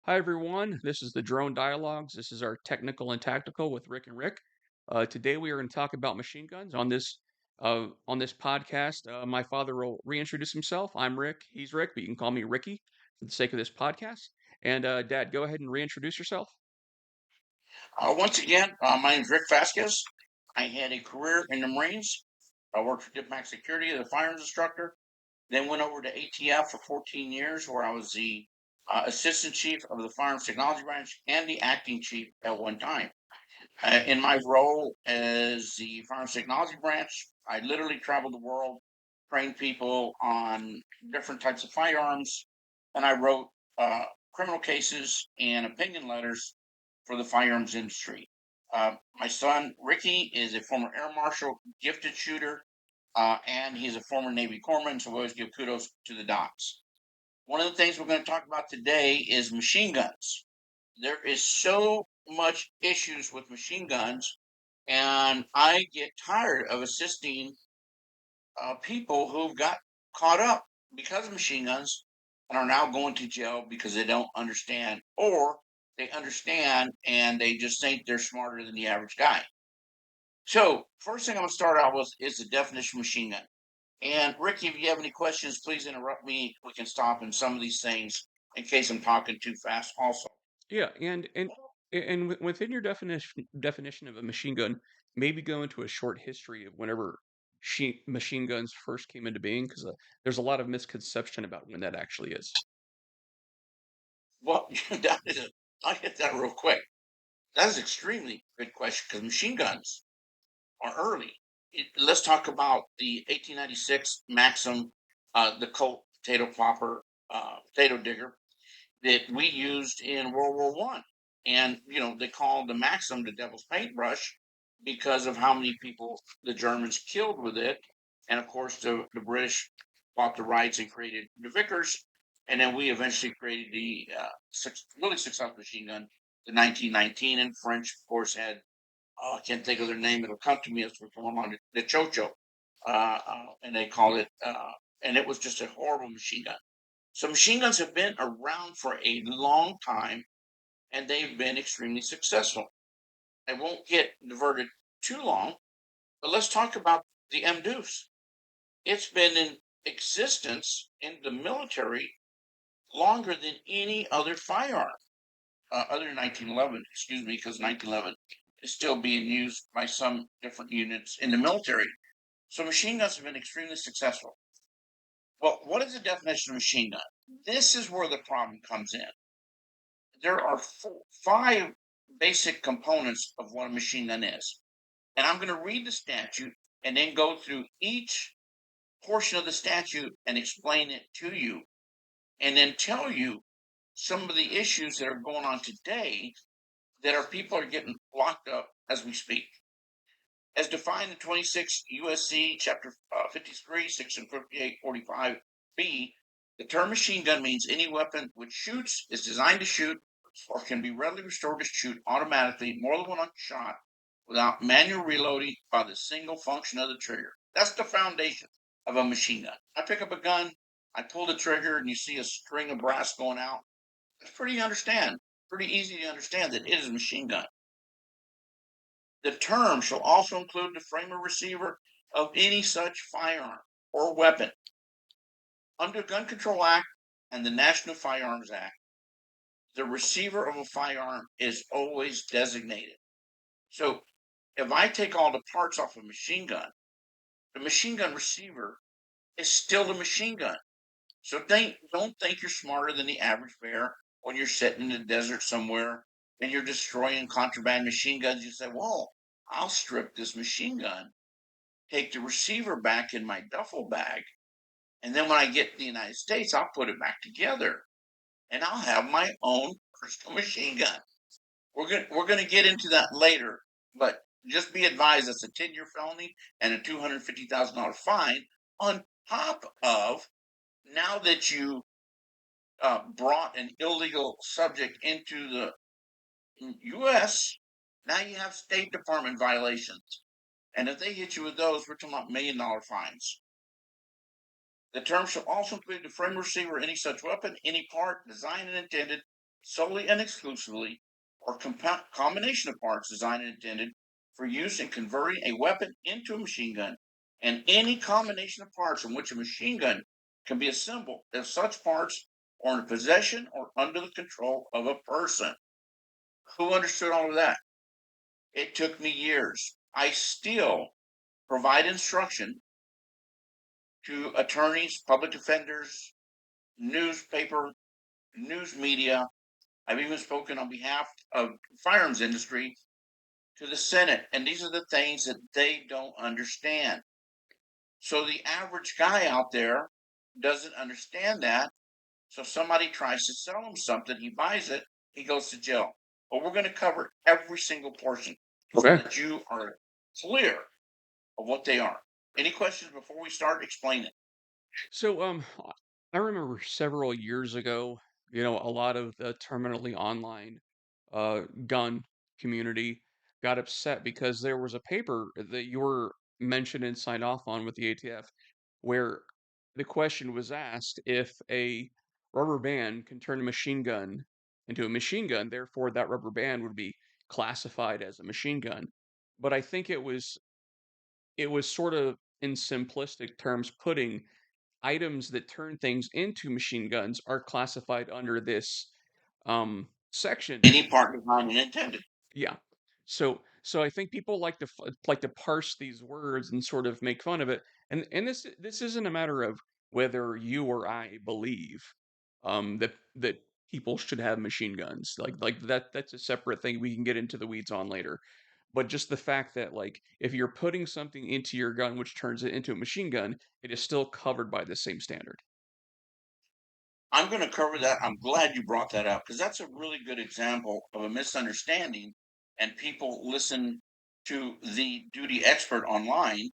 Hi, everyone. This is the Drone Dialogues. This is our technical and tactical with Rick and Rick. Today we are going to talk about machine guns on this podcast. My father will reintroduce himself. I'm Rick. He's Rick, but you can call me Ricky for the sake of this podcast. And Dad, go ahead and reintroduce yourself. Once again, my name is Rick Vasquez. I had a career in the Marines. I worked for Dipmac Security as a firearms instructor, then went over to ATF for 14 years, where I was the assistant chief of the firearms technology branch and the acting chief at one time. In my role as the firearms technology branch, I literally traveled the world, trained people on different types of firearms, and I wrote criminal cases and opinion letters for the firearms industry. My son Ricky is a former air marshal, gifted shooter, and he's a former Navy corpsman. So we always give kudos to the docs. One of the things we're going to talk about today is machine guns. There is so much issues with machine guns, and I get tired of assisting people who've got caught up because of machine guns and are now going to jail because they don't understand, or they understand and they just think they're smarter than the average guy. So, first thing I'm going to start out with is the definition of machine gun. And Ricky, if you have any questions, please interrupt me. We can stop in some of these things in case I'm talking too fast, also. Yeah, and within your definition of a machine gun, maybe go into a short history of whenever machine guns first came into being, because there's a lot of misconception about when that actually is. Well, I'll get that real quick. That is extremely good question because machine guns are early. Let's talk about the 1896 Maxim, the Colt potato popper, potato digger that we used in World War One. And they called the Maxim the Devil's Paintbrush because of how many people the Germans killed with it. And of course, the British bought the rights and created the Vickers. And then we eventually created the really successful machine gun, the 1919. And French, of course, had, oh, I can't think of their name. It'll come to me as we come along, the Chocho. And they called it, and it was just a horrible machine gun. So machine guns have been around for a long time and they've been extremely successful. I won't get diverted too long, but let's talk about the M Deuce. It's been in existence in the military longer than any other firearm, other than 1911, excuse me, because 1911 is still being used by some different units in the military. So machine guns have been extremely successful. Well, what is the definition of machine gun? This is where the problem comes in. There are five basic components of what a machine gun is. And I'm going to read the statute and then go through each portion of the statute and explain it to you, and then tell you some of the issues that are going on today that our people are getting locked up as we speak. As defined in 26 USC chapter 53, section 5845B, the term machine gun means any weapon which shoots, is designed to shoot, or can be readily restored to shoot automatically more than one shot without manual reloading by the single function of the trigger. That's the foundation of a machine gun. I pick up a gun, I pull the trigger, and you see a string of brass going out. It's pretty easy to understand that it is a machine gun. The term shall also include the frame or receiver of any such firearm or weapon. Under Gun Control Act and the National Firearms Act, the receiver of a firearm is always designated. So if I take all the parts off a machine gun, the machine gun receiver is still the machine gun. So don't think you're smarter than the average bear when you're sitting in the desert somewhere and you're destroying contraband machine guns. You say, well, I'll strip this machine gun, take the receiver back in my duffel bag, and then when I get to the United States, I'll put it back together and I'll have my own personal machine gun. We're gonna get into that later, but just be advised that's a 10-year felony and a $250,000 fine on top of, now that you brought an illegal subject into the U.S., now you have State Department violations. And if they hit you with those, we're talking about $1 million fines. The term shall also include the frame receiver, any such weapon, any part designed and intended solely and exclusively, or combination of parts designed and intended for use in converting a weapon into a machine gun, and any combination of parts from which a machine gun can be assembled if such parts are in possession or under the control of a person. Who understood all of that? It took me years. I still provide instruction to attorneys, public defenders, newspaper, news media. I've even spoken on behalf of the firearms industry to the Senate, and these are the things that they don't understand. So the average guy out there doesn't understand that. So if somebody tries to sell him something, he buys it, he goes to jail. But we're going to cover every single portion so Okay. that you are clear of what they are. Any questions before we start explaining? So, I remember several years ago, a lot of the terminally online gun community got upset because there was a paper that you were mentioned and signed off on with the ATF where the question was asked if a rubber band can turn a machine gun into a machine gun, therefore that rubber band would be classified as a machine gun. But I think it was sort of in simplistic terms putting items that turn things into machine guns are classified under this section. Any part designed and intended. Yeah. So I think people like to parse these words and sort of make fun of it. And this isn't a matter of whether you or I believe that people should have machine guns. Like that's a separate thing we can get into the weeds on later. But just the fact that like if you're putting something into your gun which turns it into a machine gun, it is still covered by the same standard. I'm going to cover that. I'm glad you brought that up because that's a really good example of a misunderstanding. And people listen to the duty expert online,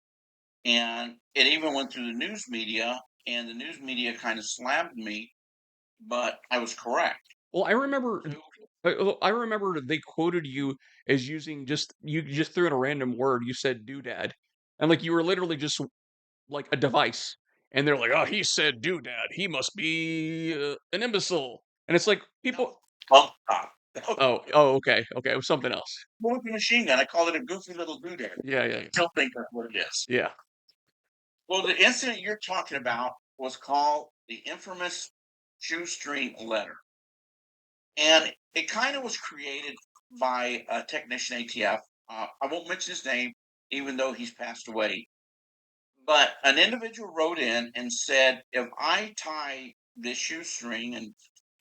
and it even went through the news media, and the news media kind of slammed me, but I was correct. Well, I remember they quoted you as using you just threw in a random word. You said doodad, and like you were literally just like a device. And they're like, "Oh, he said doodad. He must be an imbecile." And it's like No, people. bump stop. Oh, okay, okay. It was something else. With the machine gun, I call it a goofy little doodad. Yeah, yeah, yeah. Still think that's what it is. Yeah. Well, the incident you're talking about was called the infamous shoestring letter. And it kind of was created by a technician ATF. I won't mention his name, even though he's passed away. But an individual wrote in and said, if I tie this shoestring, and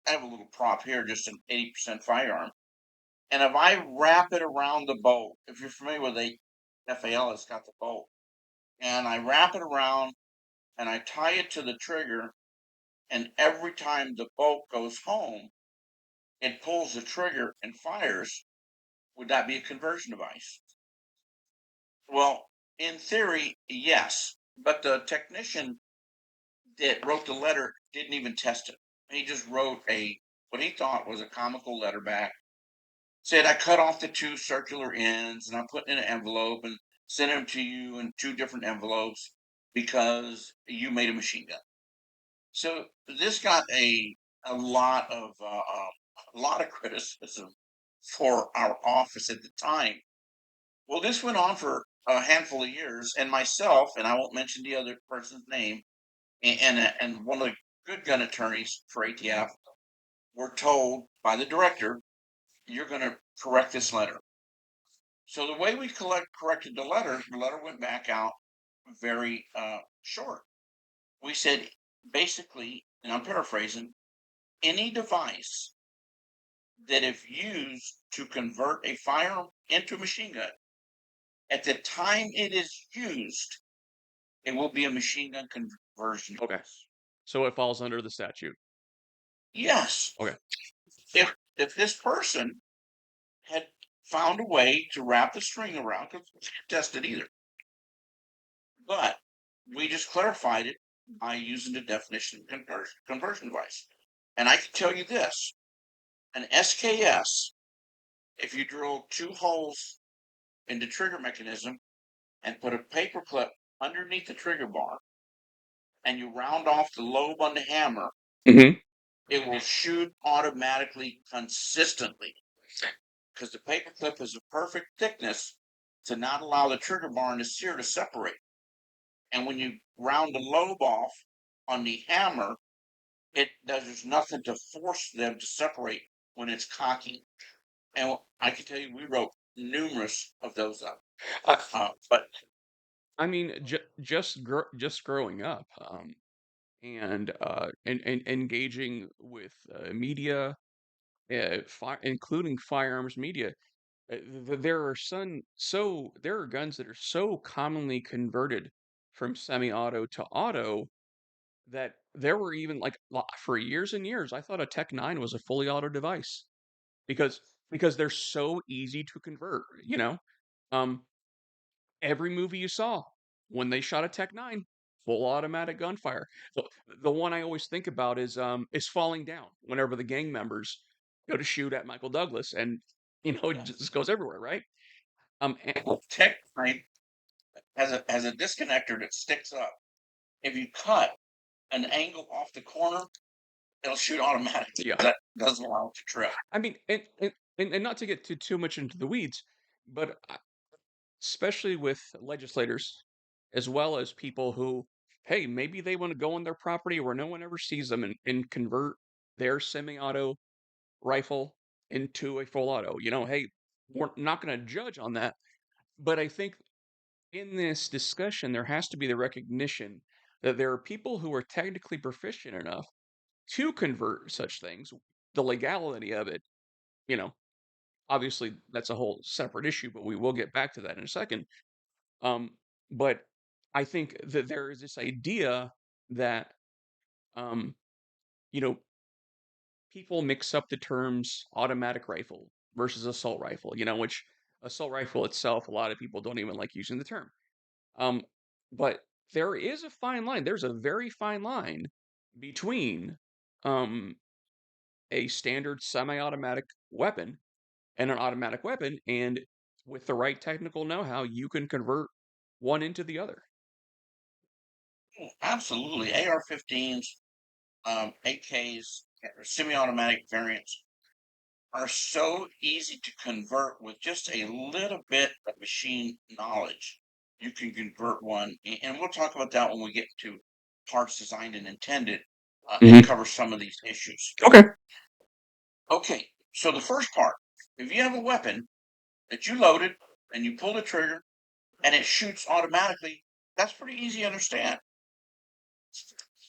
I have a little prop here, just an 80% firearm, and if I wrap it around the bolt, if you're familiar with a FAL, it's got the bolt, and I wrap it around and I tie it to the trigger, and every time the bolt goes home, it pulls the trigger and fires, would that be a conversion device? Well, in theory, yes. But the technician that wrote the letter didn't even test it. He just wrote what he thought was a comical letter back. Said I cut off the two circular ends and I put it in an envelope and sent them to you in two different envelopes because you made a machine gun. So this got a lot of a lot of criticism for our office at the time. Well, this went on for a handful of years, and myself, and I won't mention the other person's name, and one of the good gun attorneys for ATF were told by the director, "You're going to correct this letter." So the way we corrected the letter went back out very short. We said basically, and I'm paraphrasing, any device that if used to convert a firearm into a machine gun, at the time it is used, it will be a machine gun conversion Okay. device. So it falls under the statute. Yes, Okay. if this person had found a way to wrap the string around, because it's contested either, but we just clarified it by using the definition of conversion device. And I can tell you this: an SKS, if you drill two holes in the trigger mechanism and put a paper clip underneath the trigger bar, and you round off the lobe on the hammer, Hmm. it will shoot automatically consistently because the paper clip is a perfect thickness to not allow the trigger bar and the sear to separate. And when you round the lobe off on the hammer, there's nothing to force them to separate when it's cocking. And I can tell you, we wrote numerous of those up. I, But I mean, just growing up, and engaging with media, including firearms media. There are guns that are so commonly converted from semi-auto to auto that there were even for years and years I thought a Tech 9 was a fully auto device because they're so easy to convert, you know. Um every movie you saw when they shot a Tech 9, full automatic gunfire. The one I always think about is Falling Down whenever the gang members go to shoot at Michael Douglas and it yes, just goes everywhere, right? And Tech Nine has a disconnector that sticks up. If you cut an angle off the corner, it'll shoot automatically. yeah, That doesn't allow it to trip. I mean, and not to get too much into the weeds, but especially with legislators, as well as people who, hey, maybe they want to go on their property where no one ever sees them and convert their semi-auto rifle into a full auto. Hey, we're not going to judge on that, but I think in this discussion there has to be the recognition that there are people who are technically proficient enough to convert such things. The legality of it, you know, obviously that's a whole separate issue, but we will get back to that in a second. Um, but I think that there is this idea that um, you know, people mix up the terms automatic rifle versus assault rifle, which assault rifle itself, a lot of people don't even like using the term. Um, but there is a fine line. There's a very fine line between um, a standard semi-automatic weapon and an automatic weapon, and with the right technical know-how, you can convert one into the other. Absolutely. AR-15s, AKs, semi-automatic variants are so easy to convert with just a little bit of machine knowledge. You can convert one, and we'll talk about that when we get to parts designed and intended, and Hmm. cover some of these issues. Okay. Okay, so the first part, if you have a weapon that you loaded and you pull the trigger and it shoots automatically, that's pretty easy to understand.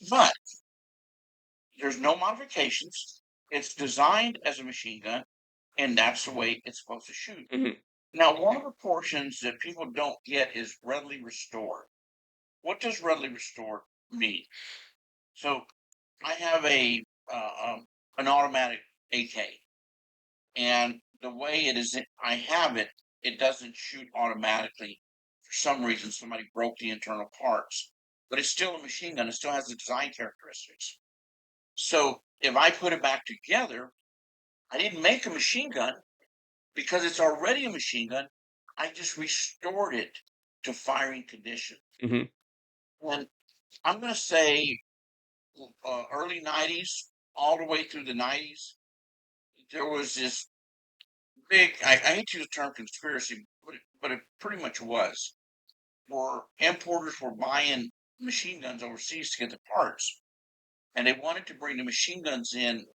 But there's no modifications. It's designed as a machine gun, and that's the way it's supposed to shoot. Hmm. Now, one of the portions that people don't get is readily restored. What does readily restored mean? So I have an automatic AK, and the way I have it, it doesn't shoot automatically. For some reason, somebody broke the internal parts, but it's still a machine gun. It still has the design characteristics. So if I put it back together, I didn't make a machine gun because it's already a machine gun. I just restored it to firing condition. Hmm. And I'm going to say early 90s, all the way through the 90s, there was this big, I hate to use the term conspiracy, but it pretty much was, where importers were buying machine guns overseas to get the parts. And they wanted to bring the machine guns in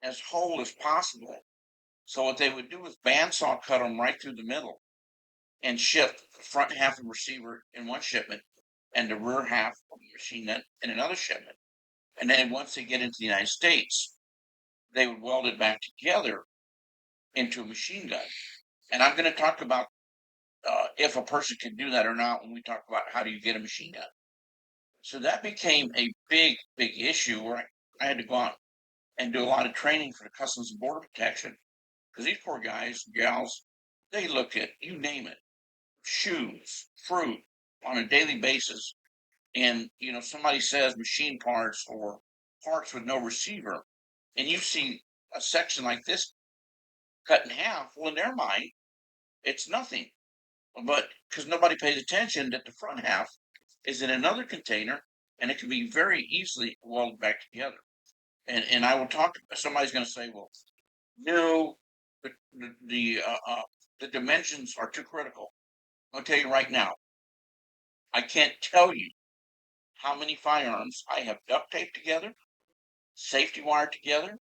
as whole as possible. So what they would do is bandsaw cut them right through the middle and ship the front half of the receiver in one shipment and the rear half of the machine gun in another shipment. And then once they get into the United States, they would weld it back together into a machine gun. And I'm going to talk about if a person can do that or not when we talk about how do you get a machine gun. So that became a big, big issue where I had to go out and do a lot of training for the Customs and Border Protection because these poor guys, gals, they look at you name it, shoes, fruit on a daily basis. And somebody says machine parts or parts with no receiver, and you see a section like this cut in half. Well, in their mind, it's nothing. But because nobody pays attention that the front half is in another container and it can be very easily welded back together. And I will talk. Somebody's going to say, "Well, no, the dimensions are too critical." I'll tell you right now, I can't tell you how many firearms I have duct taped together, safety wired together,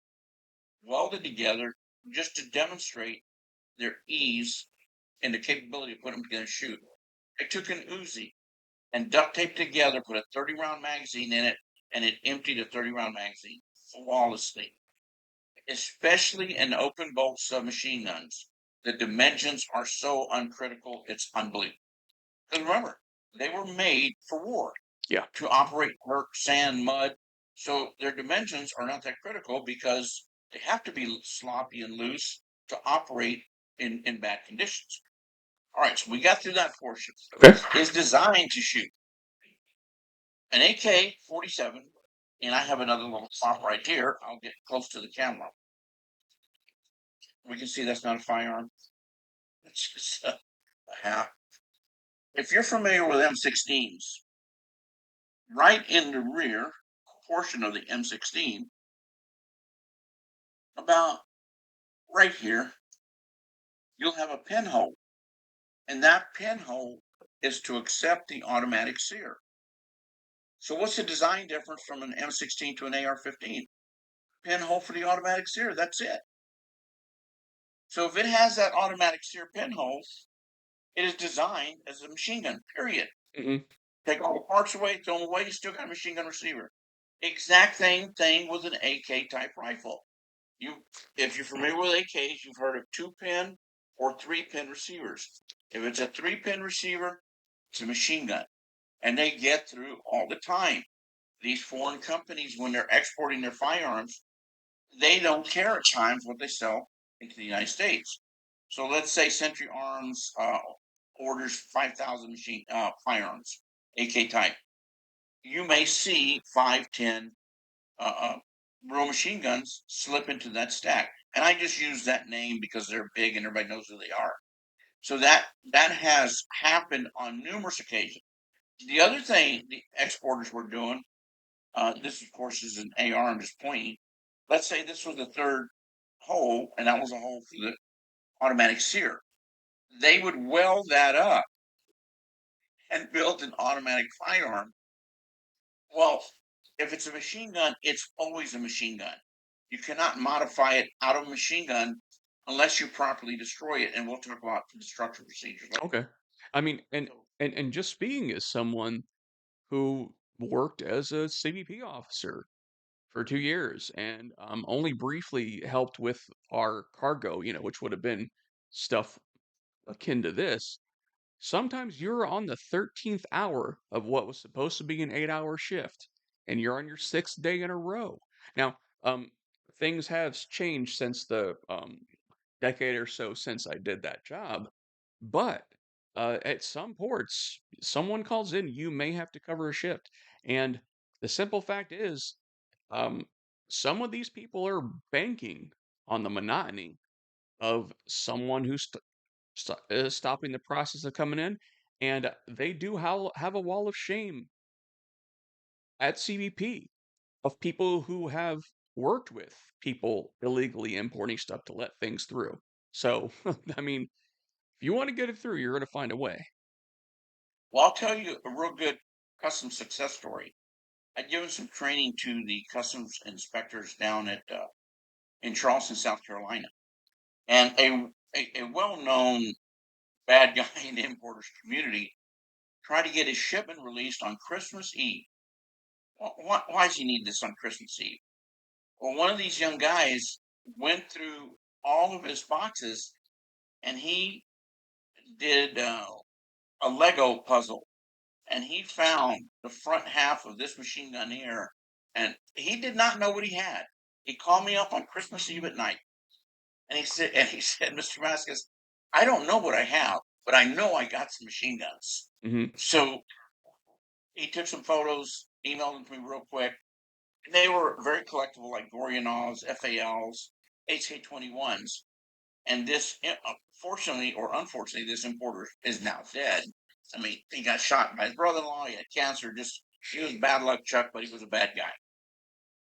welded together, just to demonstrate their ease and the capability of putting them together and shoot. I took an Uzi and duct taped together, put a 30-round magazine in it, and it emptied a 30-round magazine flawlessly. Especially in open bolt submachine guns, the dimensions are so uncritical, it's unbelievable. Because remember, they were made for war Yeah. to operate dirt, sand, mud. So their dimensions are not that critical because they have to be sloppy and loose to operate in bad conditions. All right, so we got through that portion. Okay. It's designed to shoot an AK-47, and I have another little prop right here. I'll get close to the camera. We can see that's not a firearm. It's just a half. If you're familiar with M16s, right in the rear portion of the M16, about right here, you'll have a pinhole. And that pinhole is to accept the automatic sear. So what's the design difference from an M16 to an AR-15? Pinhole for the automatic sear, that's it. So if it has that automatic sear pinhole, it is designed as a machine gun, period. Hmm. Take all the parts away, throw them away, you still got a machine gun receiver. Exact same thing with an AK type rifle. If you're familiar with AKs, you've heard of 2-pin or 3-pin receivers. If it's a 3-pin receiver, it's a machine gun. And they get through all the time. These foreign companies, when they're exporting their firearms, they don't care at times what they sell into the United States. So let's say Century Arms orders 5,000 machine firearms, AK type. You may see 5, 10 real machine guns slip into that stack. And I just use that name because they're big and everybody knows who they are. So that has happened on numerous occasions. The other thing the exporters were doing, this of course is an AR, I'm just pointing. Let's say this was the third hole, and that was a hole for the automatic sear. They would weld that up and build an automatic firearm. Well, if it's a machine gun, it's always a machine gun. You cannot modify it out of a machine gun unless you properly destroy it. And we'll talk about the destruction procedures later. Okay. I mean, So, and just speaking as someone who worked as a CBP officer for 2 years and only briefly helped with our cargo, which would have been stuff akin to this. Sometimes you're on the 13th hour of what was supposed to be an 8-hour shift, and you're on your sixth day in a row. Now, things have changed since the decade or so since I did that job, but at some ports, someone calls in, you may have to cover a shift. And the simple fact is, um, some of these people are banking on the monotony of someone who's stopping the process of coming in, and they do have a wall of shame at CBP of people who have worked with people illegally importing stuff to let things through. So, I mean, if you want to get it through, you're going to find a way. well, I'll tell you a real good custom success story. I'd given some training to the customs inspectors down at in Charleston, South Carolina, and a well-known bad guy in the importers community tried to get his shipment released on Christmas Eve. Why does he need this on Christmas Eve? Well, one of these young guys went through all of his boxes and he did a Lego puzzle, and he found the front half of this machine gun here, and he did not know what he had. He called me up on Christmas Eve at night, and he said, Mr. Vasquez, I don't know what I have, but I know I got some machine guns. Hmm. So he took some photos, emailed them to me real quick. They were very collectible, like Gorionals, FALs, HK21s. And this, fortunately or unfortunately, this importer is now dead. I mean, he got shot by his brother-in-law. He had cancer. He was bad luck, Chuck, but he was a bad guy.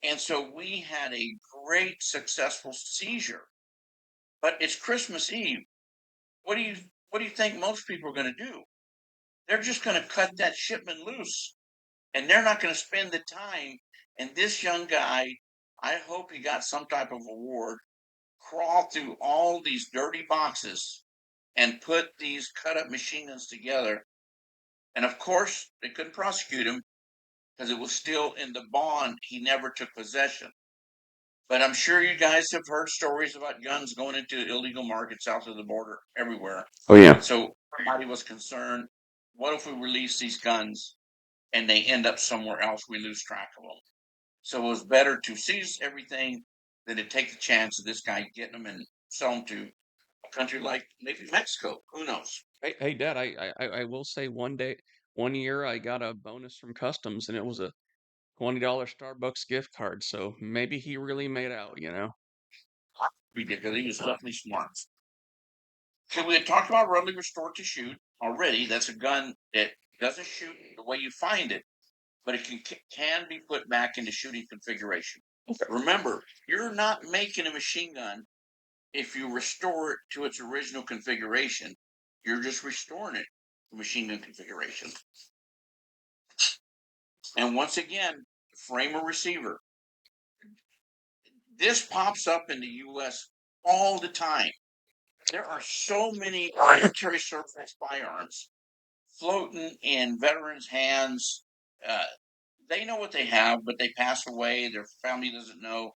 And so we had a great successful seizure. But it's Christmas Eve. What do you think most people are going to do? They're just going to cut that shipment loose, and they're not going to spend the time. And this young guy, I hope he got some type of award, crawl through all these dirty boxes and put these cut up machine guns together. And of course, they couldn't prosecute him because it was still in the bond. He never took possession. But I'm sure you guys have heard stories about guns going into illegal markets south of the border everywhere. Oh yeah. So everybody was concerned, what if we release these guns and they end up somewhere else? We lose track of them. So it was better to seize everything than to take the chance of this guy getting them and sell them to a country like maybe Mexico. Who knows? Hey, Dad. I will say one year I got a bonus from customs, and it was a $20 Starbucks gift card. So maybe he really made out, you know. Ridiculous. He was definitely smart. So we had talked about readily restored to shoot already. That's a gun that doesn't shoot the way you find it, but it can be put back into shooting configuration. Remember, you're not making a machine gun if you restore it to its original configuration. You're just restoring it to machine gun configuration. And once again, frame or receiver. This pops up in the U.S. all the time. There are so many military surplus firearms floating in veterans' hands. They know what they have, but they pass away. Their family doesn't know.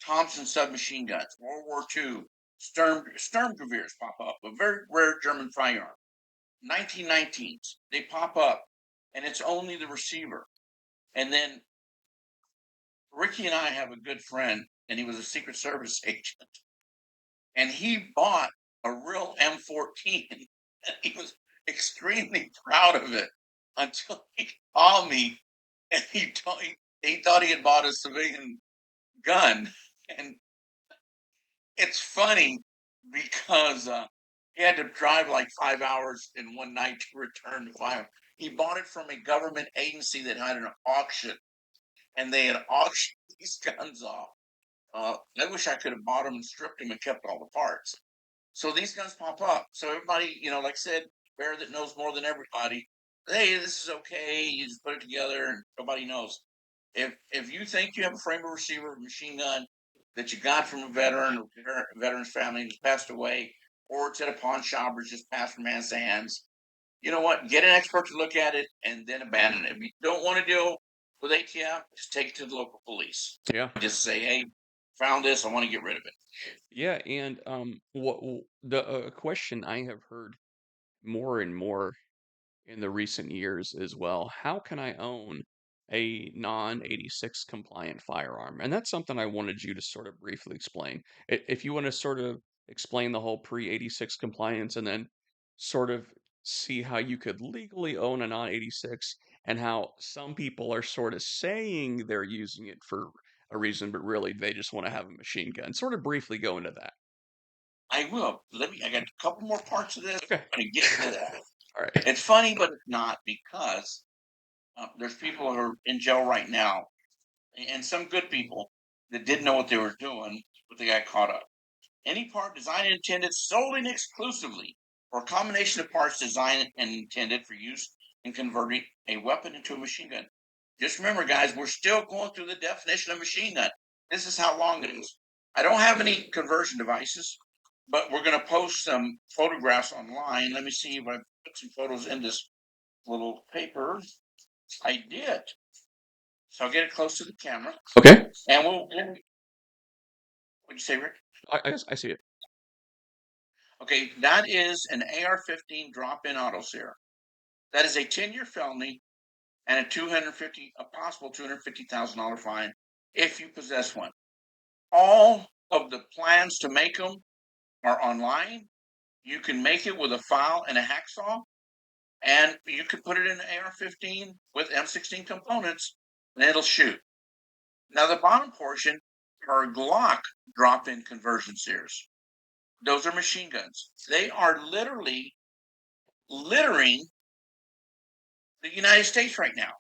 Thompson submachine guns, World War II, Sturmgewehrs pop up, a very rare German firearm. 1919s, they pop up, and it's only the receiver. And then Ricky and I have a good friend, and he was a Secret Service agent, and he bought a real M14, and he was extremely proud of it until he called me and he thought he had bought a civilian gun. And it's funny because he had to drive like 5 hours in one night to return the file. He bought it from a government agency that had an auction, and they had auctioned these guns off. I wish I could have bought them and stripped them and kept all the parts. So these guns pop up. So everybody, like I said, Bear that knows more than everybody. Hey, this is okay. You just put it together, and nobody knows. If you think you have a frame of receiver machine gun that you got from a veteran or veteran's family who's passed away, or it's at a pawn shop or just passed from hands to hands, you know what? Get an expert to look at it and then abandon it. If you don't want to deal with ATF, just take it to the local police. Yeah. Just say, hey, found this. I want to get rid of it. Yeah, and the question I have heard more and more in the recent years as well. How can I own a non-86 compliant firearm? And that's something I wanted you to sort of briefly explain. If you want to sort of explain the whole pre-86 compliance and then sort of see how you could legally own a non-86 and how some people are sort of saying they're using it for a reason, but really they just want to have a machine gun. Sort of briefly go into that. I will. I got a couple more parts of this. Okay. I'm going to get to that. All right. It's funny, but it's not, because there's people who are in jail right now, and some good people that didn't know what they were doing, but they got caught up. Any part designed and intended solely and exclusively for a combination of parts designed and intended for use in converting a weapon into a machine gun. Just remember, guys, we're still going through the definition of machine gun. This is how long it is. I don't have any conversion devices, but we're going to post some photographs online. Let me see if I put some photos in this little paper. I did. So I'll get it close to the camera. Okay. And what'd you say, Rick? I see it. Okay, that is an AR-15 drop-in autosear. That is a 10-year felony and a possible $250,000 fine if you possess one. All of the plans to make them are online. You can make it with a file and a hacksaw, and you can put it in an AR-15 with M16 components, and it'll shoot. Now, the bottom portion are Glock drop-in conversion sears. Those are machine guns. They are literally littering the United States right now.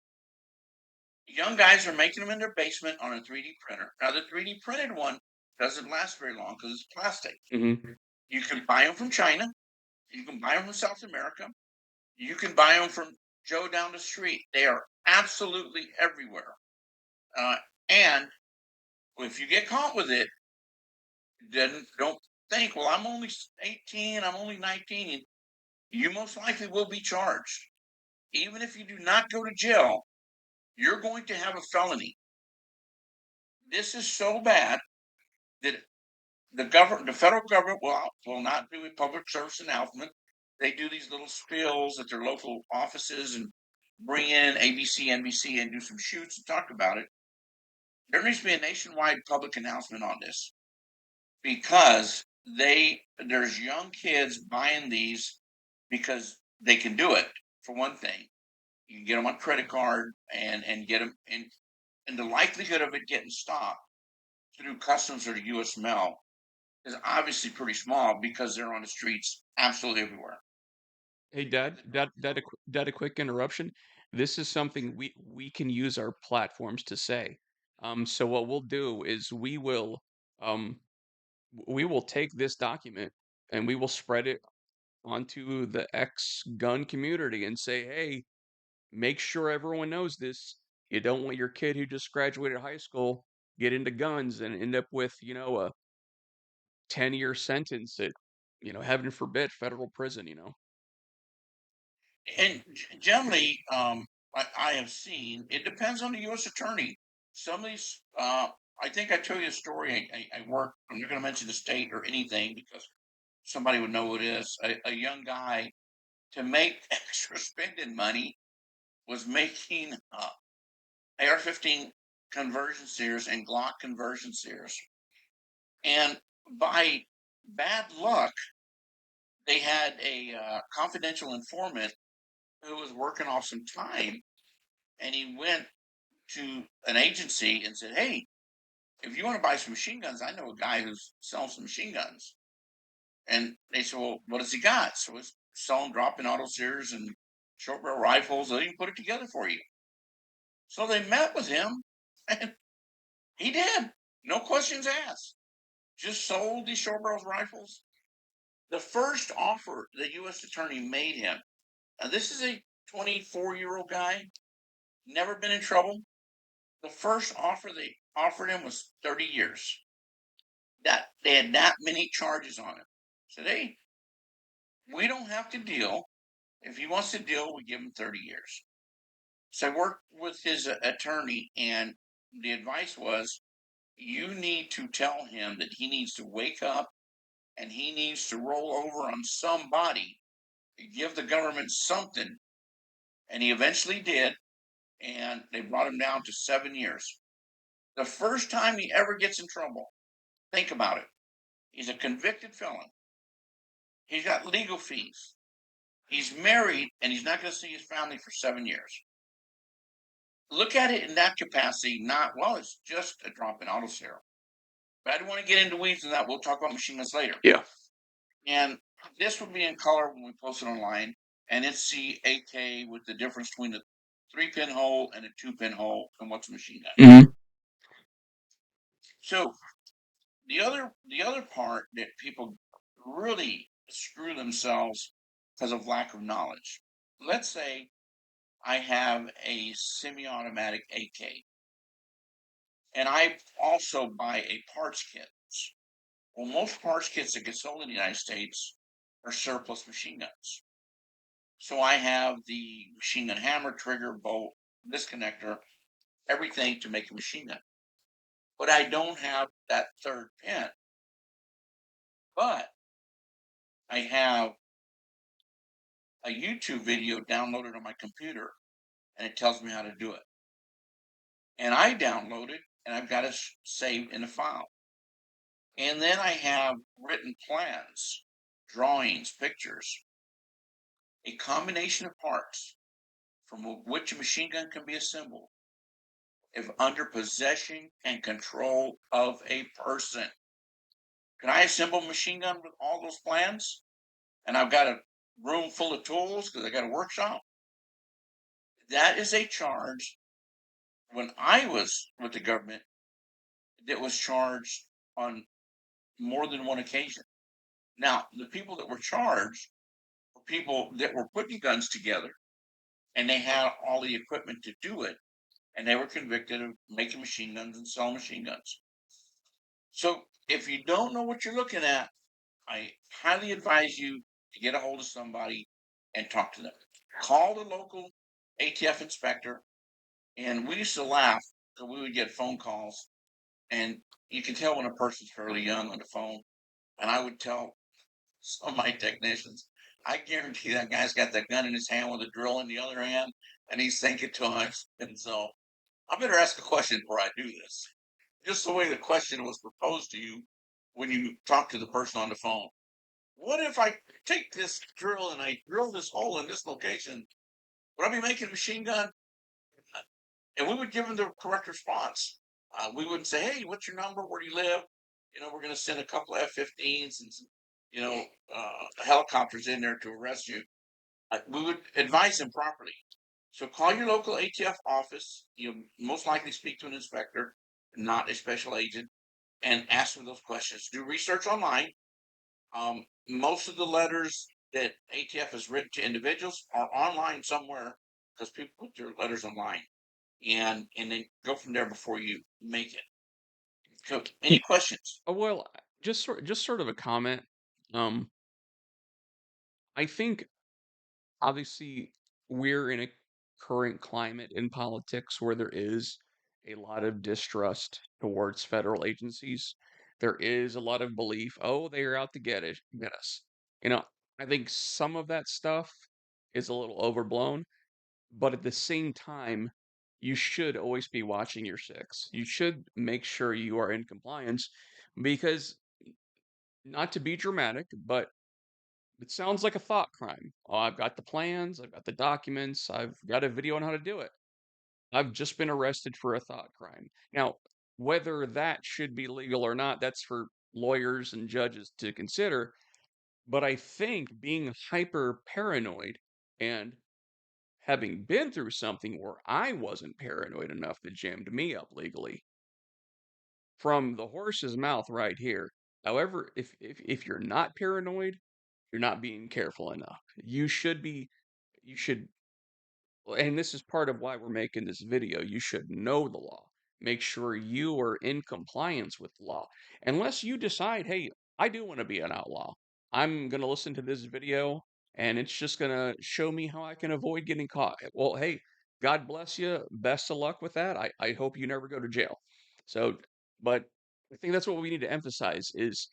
young guys are making them in their basement on a 3D printer. Now, the 3D printed one doesn't last very long because it's plastic. Hmm. You can buy them from China. You can buy them from South America. You can buy them from Joe down the street. They are absolutely everywhere. Uh, and if you get caught with it, then don't think, well, I'm only 18, I'm only 19. You most likely will be charged. Even if you do not go to jail, you're going to have a felony. This is so bad that the federal government will not do a public service announcement. They do these little spills at their local offices and bring in ABC, NBC, and do some shoots and talk about it. There needs to be a nationwide public announcement on this because there's young kids buying these because they can do it. For one thing, you can get them on credit card and get them, and the likelihood of it getting stopped through customs or the U.S. mail is obviously pretty small because they're on the streets absolutely everywhere. Hey, Dad, a quick interruption. This is something we can use our platforms to say. So what we'll do is um we will take this document and we will spread it onto the ex gun community and say, hey, make sure everyone knows this. You don't want your kid who just graduated high school get into guns and end up with, a 10-year sentence at, heaven forbid, federal prison. And generally, I have seen it depends on the U.S. attorney. Some of these, I think I tell you a story. I work. I'm not going to mention the state or anything because somebody would know who it is. A young guy to make extra spending money was making AR-15 conversion series and Glock conversion series, and by bad luck, they had a confidential informant who was working off some time, and he went to an agency and said, "Hey, if you want to buy some machine guns, I know a guy who's selling some machine guns." And they said, "Well, what does he got?" So he's selling drop-in auto series and short barrel rifles. They can put it together for you. So they met with him, and he did. No questions asked. Just sold these short barrel rifles. The first offer the U.S. attorney made him. Now, this is a 24-year-old guy, never been in trouble. The first offer they offered him was 30 years. That they had that many charges on him. Said, hey, we don't have to deal. If he wants to deal, we give him 30 years. So I worked with his attorney, and the advice was you need to tell him that he needs to wake up and he needs to roll over on somebody, give the government something. And he eventually did, and they brought him down to 7 years. The first time he ever gets in trouble, think about it. He's a convicted felon. He's got legal fees. He's married, and he's not going to see his family for 7 years. Look at it in that capacity, not, well, it's just a drop in auto sale. But I don't want to get into weeds on that. We'll talk about machine guns later. Yeah. And this will be in color when we post it online. And it's the AK with the difference between the 3-pin hole and a 2-pin hole and what's a machine gun. Hmm. So the other part that people really screw themselves because of lack of knowledge. Let's say I have a semi-automatic AK, and I also buy a parts kit. Well, most parts kits that get sold in the United States are surplus machine guns. So I have the machine gun hammer, trigger, bolt, disconnector, everything to make a machine gun. But I don't have that third pin. But I have a YouTube video downloaded on my computer, and it tells me how to do it. And I download it, and I've got it saved in a file. And then I have written plans, drawings, pictures, a combination of parts from which a machine gun can be assembled if under possession and control of a person. Can I assemble a machine gun with all those plans? And I've got a room full of tools because I got a workshop? That is a charge when I was with the government, that was charged on more than one occasion. Now, the people that were charged were people that were putting guns together, and they had all the equipment to do it, and they were convicted of making machine guns and selling machine guns. So if you don't know what you're looking at, I highly advise you to get a hold of somebody and talk to them. Call the local ATF inspector, and we used to laugh because we would get phone calls, and you can tell when a person's fairly young on the phone. And I would tell some of my technicians, I guarantee that guy's got that gun in his hand with a drill in the other hand, and he's thinking times. And so I better ask a question before I do this. Just the way the question was proposed to you when you talk to the person on the phone. What if I take this drill and I drill this hole in this location? Would I be making a machine gun? And we would give them the correct response. We wouldn't say, "Hey, what's your number? Where do you live? We're going to send a couple of F-15s and some, helicopters in there to arrest you." We would advise them properly. So call your local ATF office. You'll most likely speak to an inspector, not a special agent, and ask them those questions. Do research online. Most of the letters that ATF has written to individuals are online somewhere because people put their letters online, and then go from there before you make it. So, any questions? Well, just sort of a comment. Um, I think obviously we're in a current climate in politics where there is a lot of distrust towards federal agencies. There is a lot of belief, oh, they are out to get us. You know, I think some of that stuff is a little overblown, but at the same time, you should always be watching your six. You should make sure you are in compliance because not to be dramatic, but it sounds like a thought crime. Oh, I've got the plans, I've got the documents, I've got a video on how to do it. I've just been arrested for a thought crime. Now, whether that should be legal or not, that's for lawyers and judges to consider. But I think being hyper paranoid and having been through something where I wasn't paranoid enough that jammed me up legally, from the horse's mouth right here. However, if you're not paranoid, you're not being careful enough. You should, and this is part of why we're making this video. You should know the law. Make sure you are in compliance with the law. Unless you decide, hey, I do want to be an outlaw. I'm going to listen to this video and it's just going to show me how I can avoid getting caught. Well, hey, God bless you. Best of luck with that. I hope you never go to jail. So, but I think that's what we need to emphasize is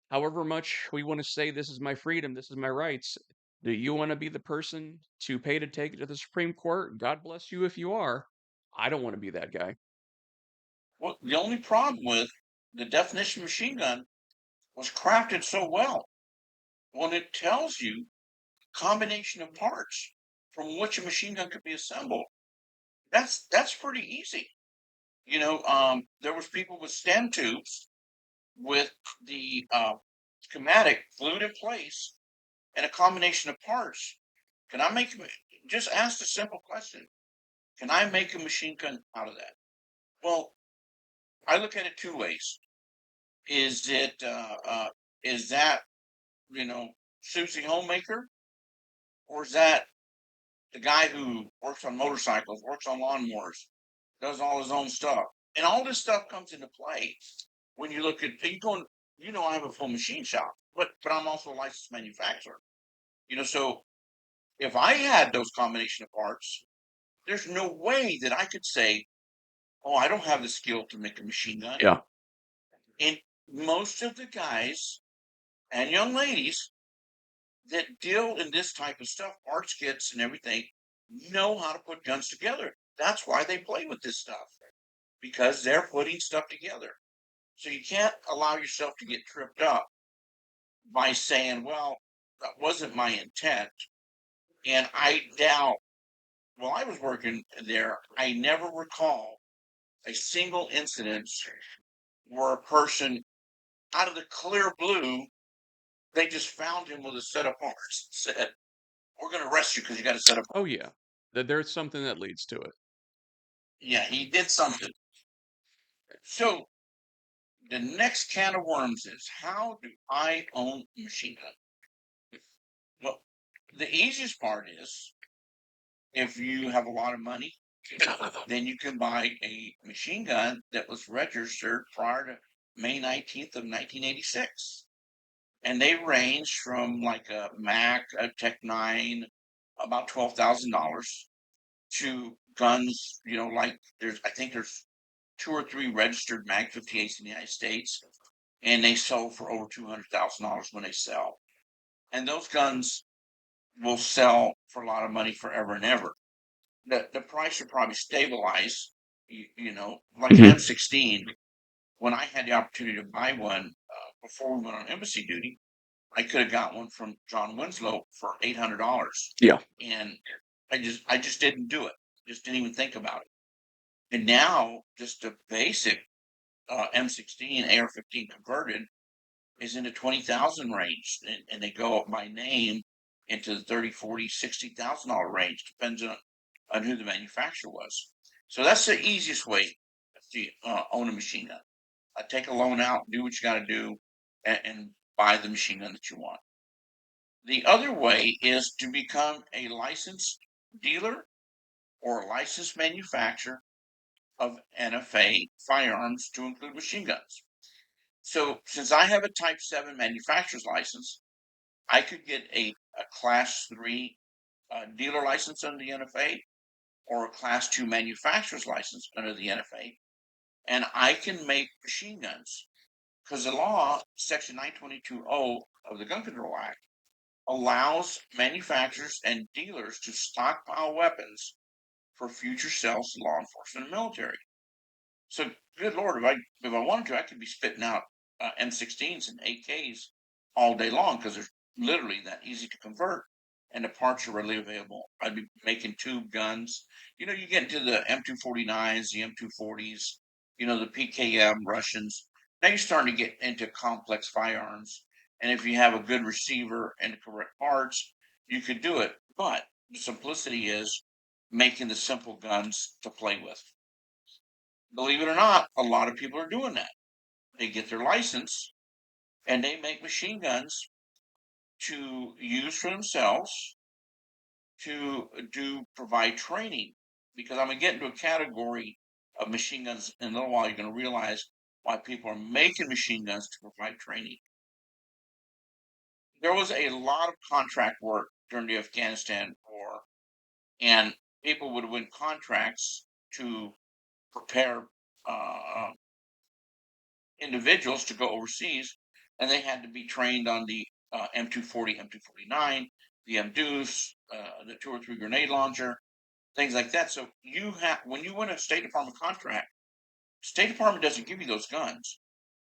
however much we want to say this is my freedom, this is my rights, do you want to be the person to pay to take it to the Supreme Court? God bless you if you are. I don't want to be that guy. Well, the only problem with the definition machine gun was crafted so well when it tells you combination of parts from which a machine gun could be assembled. That's pretty easy. There was people with stem tubes with the schematic glued in place and a combination of parts. Can I make just ask a simple question? Can I make a machine gun out of that? Well, I look at it two ways. Is it is that Susie Homemaker, or is that the guy who works on motorcycles, works on lawnmowers, does all his own stuff? And all this stuff comes into play when you look at you going. I have a full machine shop, but I'm also a licensed manufacturer. So if I had those combination of parts, there's no way that I could say, "Oh, I don't have the skill to make a machine gun." Yeah. And most of the guys and young ladies that deal in this type of stuff, parts kits and everything, know how to put guns together. That's why they play with this stuff because they're putting stuff together. So you can't allow yourself to get tripped up by saying, "Well, that wasn't my intent." And I doubt, while I was working there, I never recall a single incident where a person out of the clear blue, they just found him with a set of parts and said, "We're going to arrest you because you got a set of Oh parts." yeah. That there's something that leads to it. Yeah, he did something. So the next can of worms is, how do I own a machine gun? Well, the easiest part is, if you have a lot of money, then you can buy a machine gun that was registered prior to May 19th of 1986. And they range from like a Mac, a Tech 9, about $12,000, to guns, like I think there's two or three registered Mag 58s in the United States, and they sell for over $200,000 when they sell. And those guns will sell for a lot of money forever and ever. The price should probably stabilize, like an Hmm. M16. When I had the opportunity to buy one before we went on embassy duty, I could have got one from John Winslow for $800, Yeah. and I just didn't do it. Just didn't even think about it. And now, just a basic M16 AR-15 converted is in the 20,000 range, and they go up by name into the 30, 40, $60,000 range, depends on who the manufacturer was. So that's the easiest way to own a machine gun. Take a loan out, do what you got to do, and buy the machine gun that you want. The other way is to become a licensed dealer or a licensed manufacturer of NFA firearms, to include machine guns. So, since I have a Type 7 manufacturer's license, I could get a Class 3 dealer license under the NFA, or a Class 2 manufacturer's license under the NFA, and I can make machine guns. Because the law, Section 922.0 of the Gun Control Act, allows manufacturers and dealers to stockpile weapons for future sales to law enforcement and military. So, good Lord, if I wanted to, I could be spitting out M16s and AKs all day long, because they're literally that easy to convert, and the parts are readily available. I'd be making tube guns. You get into the M249s, the M240s, the PKM Russians. Now you're starting to get into complex firearms, and if you have a good receiver and the correct parts, you could do it. But the simplicity is making the simple guns to play with. Believe it or not, a lot of people are doing that. They get their license and they make machine guns to use for themselves, to provide training. Because I'm going to get into a category of machine guns in a little while. You're going to realize why people are making machine guns to provide training. There was a lot of contract work during the Afghanistan war, and people would win contracts to prepare individuals to go overseas, and they had to be trained on the M240, M249, the MDUS, the 2 or 3 grenade launcher, things like that. So when you win a State Department contract, State Department doesn't give you those guns.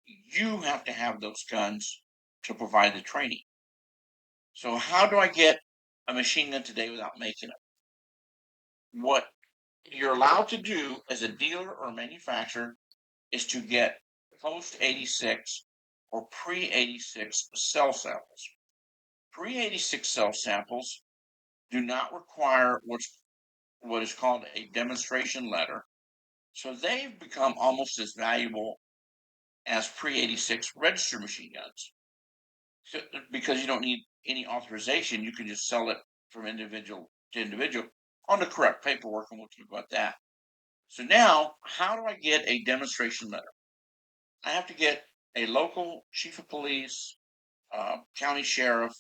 You have to have those guns to provide the training. So how do I get a machine gun today without making it? What you're allowed to do as a dealer or manufacturer is to get post 86 or pre 86 cell samples. Pre 86 cell samples do not require what is called a demonstration letter. So they've become almost as valuable as pre 86 registered machine guns. So, because you don't need any authorization, you can just sell it from individual to individual on the correct paperwork, and we'll talk about that. So now, how do I get a demonstration letter? I have to get a local chief of police, county sheriff,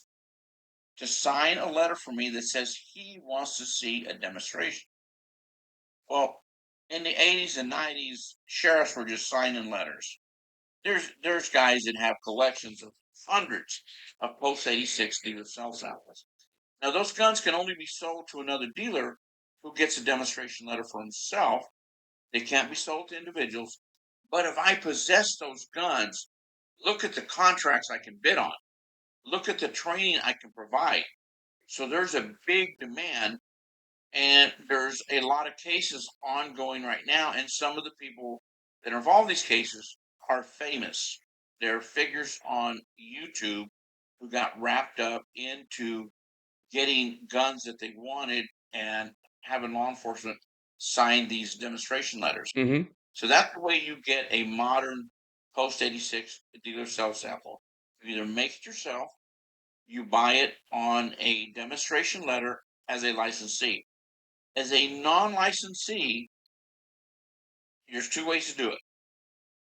to sign a letter for me that says he wants to see a demonstration. Well, in the 80s and 90s, sheriffs were just signing letters. There's guys that have collections of hundreds of post 86 dealer cell samples. Now, those guns can only be sold to another dealer who gets a demonstration letter for himself. They can't be sold to individuals. But if I possess those guns, look at the contracts I can bid on. Look at the training I can provide. So there's a big demand, and there's a lot of cases ongoing right now. And some of the people that are involved in these cases are famous. There are figures on YouTube who got wrapped up into getting guns that they wanted and having law enforcement sign these demonstration letters. Mm-hmm. So that's the way you get a modern post 86 dealer cell sample. You either make it yourself, you buy it on a demonstration letter as a licensee. As a non licensee, there's two ways to do it: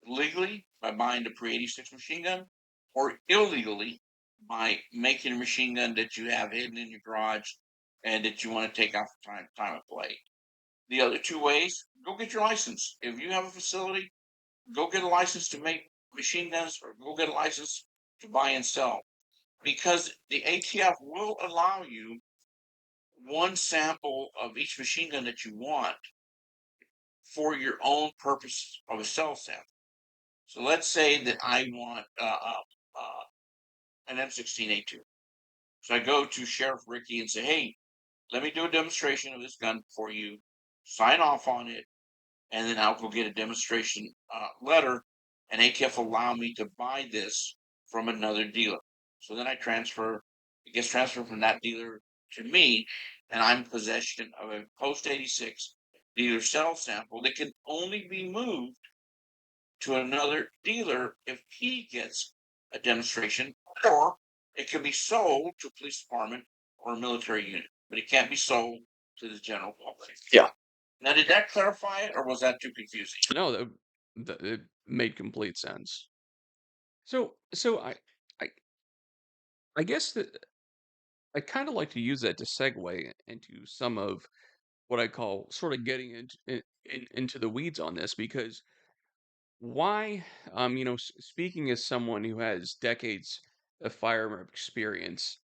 legally by buying the pre 86 machine gun, or illegally by making a machine gun that you have hidden in your garage and that you want to take out for time of play. The other two ways: go get your license. If you have a facility, go get a license to make machine guns, or go get a license to buy and sell. Because the ATF will allow you one sample of each machine gun that you want for your own purpose of a cell sample. So let's say that I want an M16A2. So I go to Sheriff Ricky and say, hey, let me do a demonstration of this gun for you, sign off on it, and then I'll go get a demonstration letter, and ATF will allow me to buy this from another dealer. So then it gets transferred from that dealer to me, and I'm in possession of a post 86 dealer cell sample that can only be moved to another dealer if he gets a demonstration, or it can be sold to a police department or a military unit, but it can't be sold to the general public. Yeah. Now, did that clarify it, or was that too confusing? No, it made complete sense. So I, I guess that I kind of like to use that to segue into some of what I call sort of getting into the weeds on this because why, speaking as someone who has decades of firearm experience,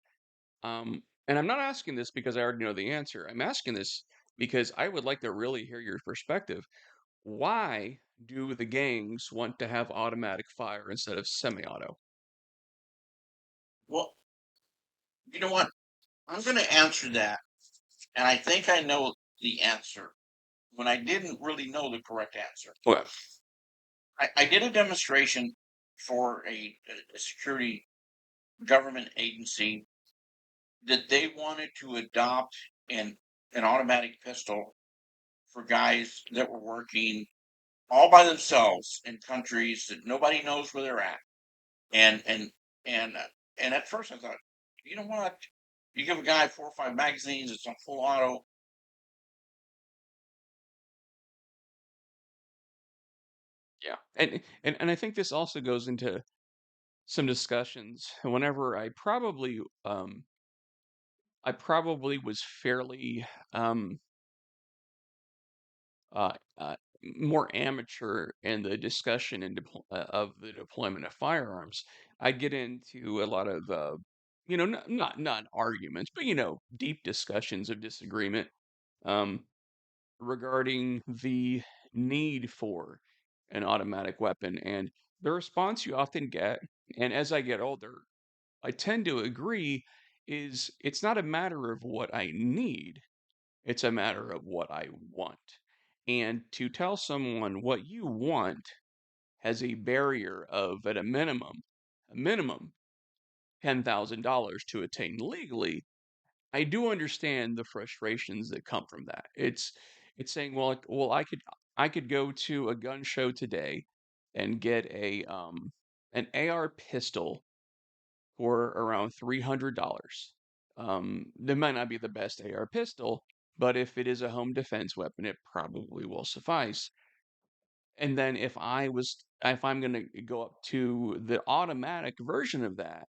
and I'm not asking this because I already know the answer. I'm asking this because I would like to really hear your perspective. Why do the gangs want to have automatic fire instead of semi-auto? Well, you know what? I'm going to answer that, and I think I know the answer when I didn't really know the correct answer. Okay. I did a demonstration for a security government agency that they wanted to adopt an automatic pistol for guys that were working all by themselves in countries that nobody knows where they're at. And and and and at first I thought, you know what? You give a guy 4 or 5 magazines, it's on full auto. Yeah. And I think this also goes into some discussions whenever I probably was fairly um uh, uh more amateur in the discussion and of the deployment of firearms. I get into a lot of not arguments, but deep discussions of disagreement um regarding the need for an automatic weapon and the response you often get, and as I get older I tend to agree, is it's not a matter of what I need, it's a matter of what I want. And to tell someone what you want has a barrier of, at a minimum, $10,000 to attain legally. I do understand the frustrations that come from that. It's saying, well, I could go to a gun show today and get an AR pistol for around $300. That might not be the best AR pistol, but if it is a home defense weapon, it probably will suffice. And then if I'm going to go up to the automatic version of that,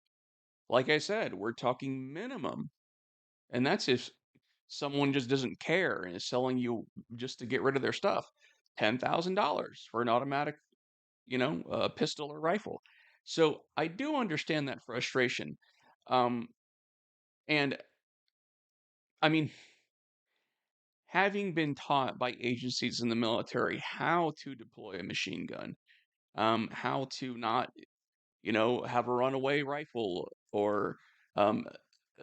like I said, we're talking minimum. And that's if someone just doesn't care and is selling you just to get rid of their stuff. $10,000 for an automatic, pistol or rifle. So I do understand that frustration. Um, and I mean, having been taught by agencies in the military how to deploy a machine gun, how to not, have a runaway rifle or um,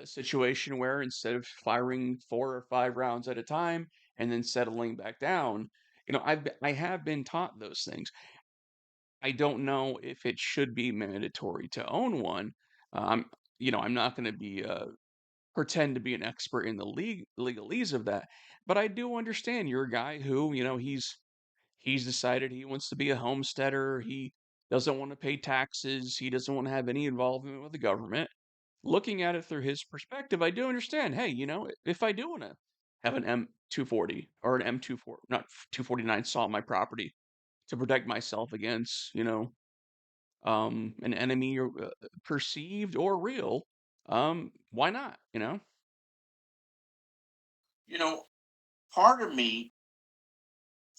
a situation where instead of firing 4 or 5 rounds at a time and then settling back down, I have been taught those things. I don't know if it should be mandatory to own one. I'm not going to be pretend to be an expert in the legalese of that. But I do understand you're a guy who, he's decided he wants to be a homesteader. He doesn't want to pay taxes. He doesn't want to have any involvement with the government. Looking at it through his perspective, I do understand. Hey, if I do want to have an M240 or an M24, not 249 saw on my property to protect myself against, an enemy or perceived or real, why not? You know, part of me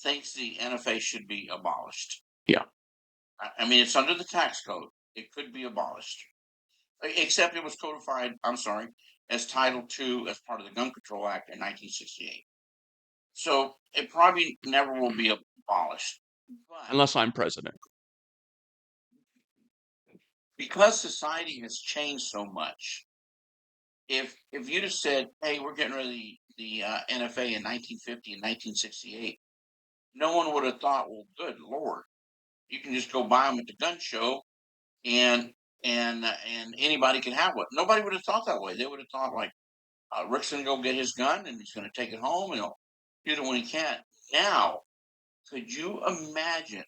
thinks the NFA should be abolished. Yeah. I mean, it's under the tax code. It could be abolished, except it was codified, I'm sorry, as Title II as part of the Gun Control Act in 1968. So it probably never will be abolished. But Unless I'm president. because society has changed so much, if you'd have said, "Hey, we're getting rid of the NFA in 1950 and 1968," no one would have thought, "Well, good Lord, you can just go buy them at the gun show, and and anybody can have one." Nobody would have thought that way. They would have thought like, Rick's gonna go get his gun and he's gonna take it home and he'll use it when he can. Now, could you imagine?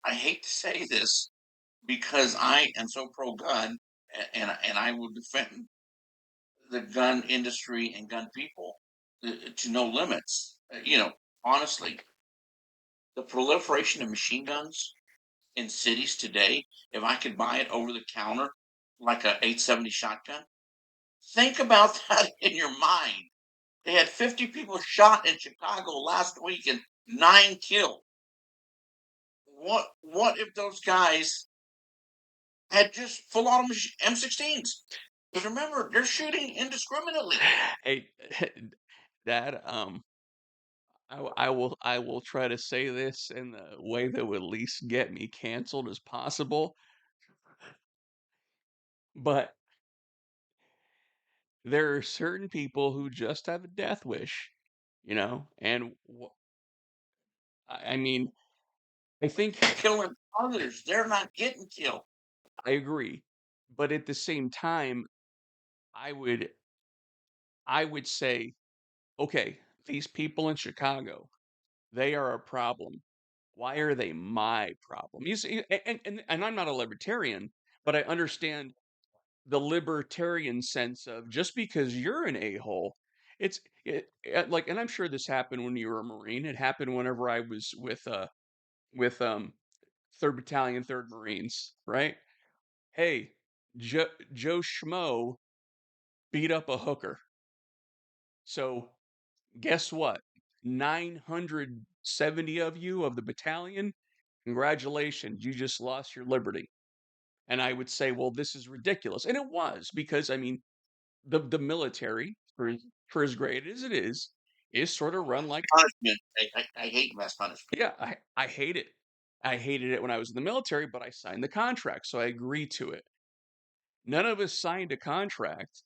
I hate to say this because I am so pro-gun, and I will defend the gun industry and gun people to no limits. Honestly, the proliferation of machine guns in cities today, if I could buy it over the counter like a 870 shotgun, think about that in your mind. They had 50 people shot in Chicago last week and 9 killed. What if those guys had just full auto M16s? Because remember, they're shooting indiscriminately. Hey, Dad, I will try to say this in the way that would at least get me canceled as possible. But there are certain people who just have a death wish, and I mean, I think Killing others, they're not getting killed. I agree, but at the same time, I would I would say, okay, these people in Chicago, they are a problem. Why are they my problem? You see, and I'm not a libertarian, but I understand the libertarian sense of just because you're an a-hole, like, and I'm sure this happened when you were a Marine. It happened whenever I was with 3rd Battalion, 3rd Marines, right? Hey, Joe Schmo beat up a hooker. So guess what? 970 of you of the battalion, congratulations, you just lost your liberty. And I would say, well, this is ridiculous. And it was because, I mean, the military, for as great as it is sort of run like, Punishment. I hate mass punishment. yeah, I hate it. I hated it when I was in the military, but I signed the contract, so I agreed to it. None of us signed a contract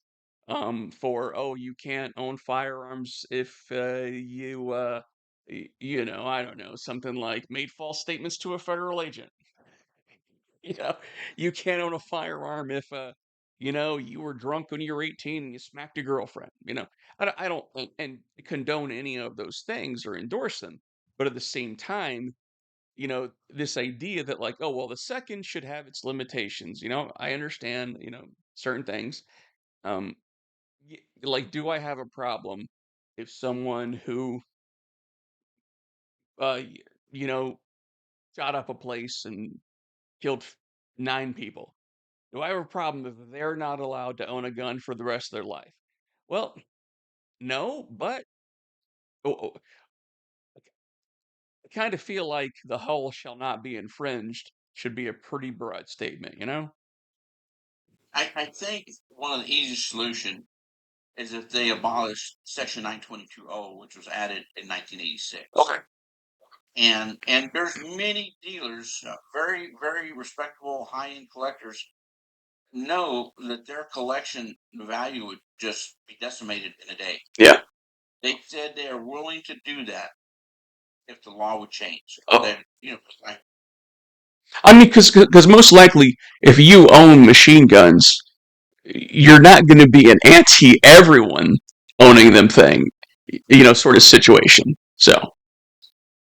for, oh, you can't own firearms if I don't know, something like made false statements to a federal agent. You know, you can't own a firearm if you were drunk when you were 18 and you smacked your girlfriend. I don't and condone any of those things or endorse them, but at the same time, this idea that, like, oh well, the second should have its limitations. I understand, certain things. Um, like, do I have a problem if someone who uh y- you know shot up a place and killed 9 people? Do I have a problem if they're not allowed to own a gun for the rest of their life? Well, no, but oh, oh, I kind of feel like the whole shall not be infringed should be a pretty broad statement, you know? I think one of the easiest solution is if they abolish Section 922O, which was added in 1986. Okay. And there's many dealers, very very respectable high end collectors, know that their collection value would just be decimated in a day. Yeah. They said they are willing to do that if the law would change. Oh. That I mean, because most likely, if you own machine guns, you're not going to be an anti everyone owning them thing, sort of situation. So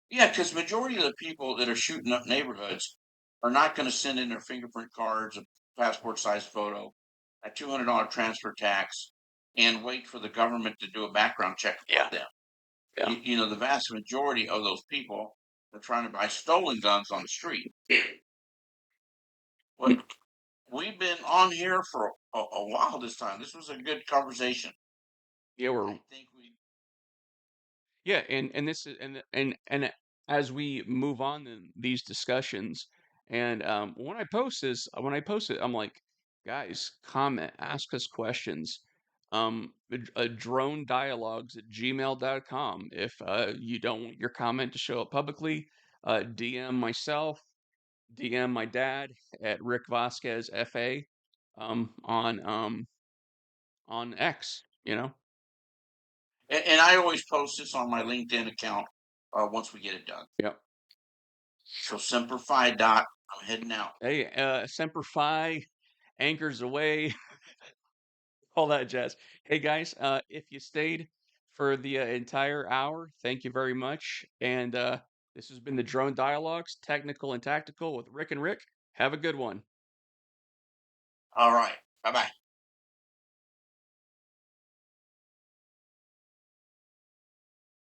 Yeah, because majority of the people that are shooting up neighborhoods are not going to send in their fingerprint cards, a passport size photo, a $200 transfer tax, and wait for the government to do a background check yeah, for them. yeah, The vast majority of those people are trying to buy stolen guns on the street. But we've been on here for a while this time. This was a good conversation. yeah. I We're think we. Yeah, and this is and as we move on in these discussions, and when I post it, I'm like, guys, comment, ask us questions. Drone dialogues at gmail.com. If you don't want your comment to show up publicly, DM myself, DM my dad at Rick Vasquez FA, on X. And I always post this on my LinkedIn account once we get it done. Yep. So Semper Fi Dot, I'm heading out. Hey, Semper Fi, anchors away, all that jazz. Hey guys, if you stayed for the entire hour, thank you very much. And this has been the Drone Dialogues, technical and tactical with Rick and Rick. Have a good one. All right. Bye bye.